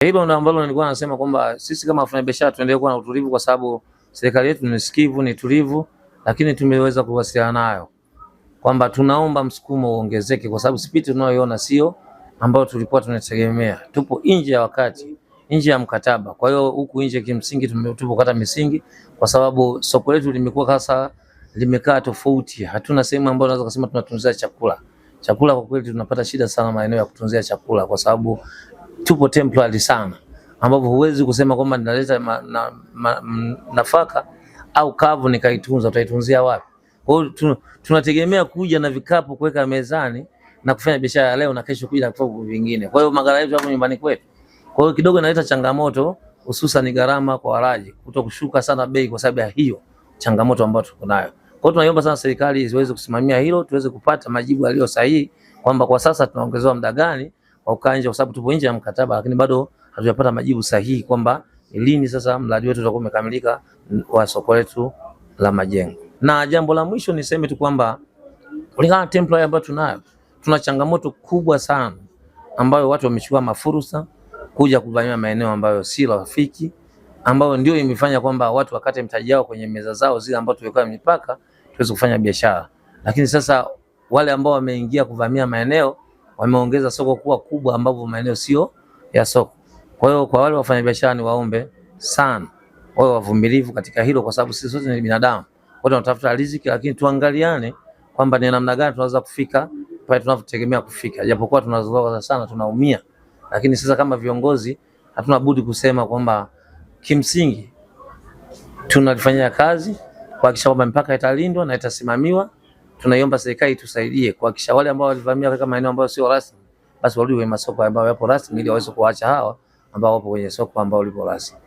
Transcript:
Hilo ndio ambalo nilikuwa nasema kwamba sisi kama wafanyabiashara tuendelee kuwa na utulivu, kwa sababu serikali yetu ni sikivu, ni tulivu, lakini tumeweza kuwasiliana nayo kwamba tunaomba msukumo uongezeke, kwa sababu spidi tunayoiona sio ambayo tulikuwa tunategemea. Tupo nje ya wakati, nje ya mkataba. Kwa hiyo huku nje kimsingi tupo kata misingi, kwa sababu soko letu limekuwa sasa limekaa tofauti. Hatuna sehemu ambayo tunaweza kusema tunatunzia chakula. Chakula kwa kweli tunapata shida sana maeneo ya kutunzia chakula, kwa sababu tupo temporary sana, ambapo huwezi kusema kwamba ninaleta nafaka au kavu nikaitunza, utaitunzia wapi? Kwa hiyo tunategemea kuja na vikapu kuweka mezani na kufanya biashara ya leo na kesho kuja na vikapu vingine. Kwa hiyo maghala yetu hapo nyumbani kwetu, kwa hiyo kidogo inaleta changamoto, hususan gharama kwa walaji kutokushuka sana bei kwa sababu ya hiyo changamoto ambayo tuko nayo. Kwa hiyo tunaiomba sana serikali iweze kusimamia hilo, tuweze kupata majibu yaliyo sahihi kwamba kwa sasa tunaongezewa muda gani wa kukaa nje, kwa sababu tupo nje ya mkataba, lakini bado hatujapata majibu sahihi kwamba lini sasa mradi wetu utakuwa umekamilika wa soko letu la Majengo. Na jambo la mwisho niseme tu kwamba kulingana na template ambayo tunayo, tuna changamoto kubwa sana ambayo watu wamechukua mafursa kuja kuvamia maeneo ambayo si rafiki, ambayo ndio imefanya kwamba watu wakate mtaji wao kwenye meza zao zile ambazo tuweka mipaka tuweze kufanya biashara. Lakini sasa wale ambao wameingia kuvamia maeneo wameongeza soko kuwa kubwa ambapo maeneo sio ya soko. Kwa hiyo kwa wale wafanyabiashara ni waombe sana wawe wavumilivu katika hilo, kwa sababu sisi sote ni binadamu, wote tunatafuta riziki, lakini tuangaliane kwamba ni namna gani tunaweza kufika pale tunapotegemea kufika. Japokuwa tunazozwa sana, tunaumia, lakini sasa kama viongozi hatuna budi kusema kwamba kimsingi tunalifanyia kazi kuhakikisha kwamba mipaka italindwa na itasimamiwa. Tunaiomba serikali tusaidie kuhakikisha wale ambao walivamia katika maeneo ambayo sio rasmi basi warudi kwenye masoko ambayo yapo rasmi, ili waweze kuacha hawa ambao wapo kwenye soko ambao lipo rasmi.